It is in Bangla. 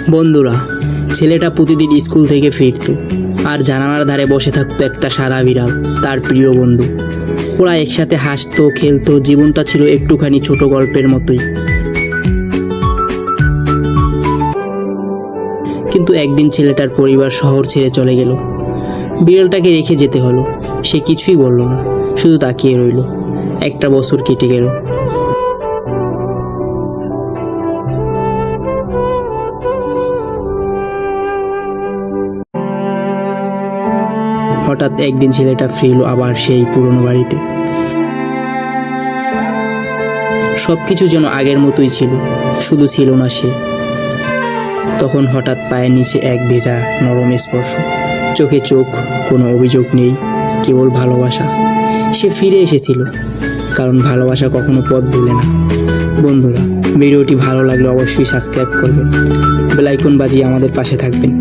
বন্ধুরা, ছেলেটা প্রতিদিন স্কুল থেকে ফিরতো আর জানালার ধারে বসে থাকতো একটা সাদা বিড়াল, তার প্রিয় বন্ধু। ওরা একসাথে হাসতো, খেলতো, জীবনটা ছিল একটুখানি ছোট গল্পের মতোই। কিন্তু একদিন ছেলেটার পরিবার শহর ছেড়ে চলে গেল। বিড়ালটাকে রেখে যেতে হলো। সে কিছুই বলল না, শুধু তাকিয়ে রইল। একটা বছর কেটে গেল। হঠাৎ একদিন ছেলেটা ফিরল আবার সেই পুরনো বাড়িতে। সবকিছু যেন আগের মতোই ছিল, শুধু ছিল না সে। তখন হঠাৎ পায়ের নিচে এক ভেজা নরম স্পর্শ, চোখে চোখ, কোনো অভিযোগ নেই, কেবল ভালোবাসা। সে ফিরে এসেছিল, কারণ ভালোবাসা কখনো পথ ভুলে না। বন্ধুরা, ভিডিওটি ভালো লাগলে অবশ্যই সাবস্ক্রাইব করবেন, বেল আইকন বাজিয়ে আমাদের পাশে থাকবেন।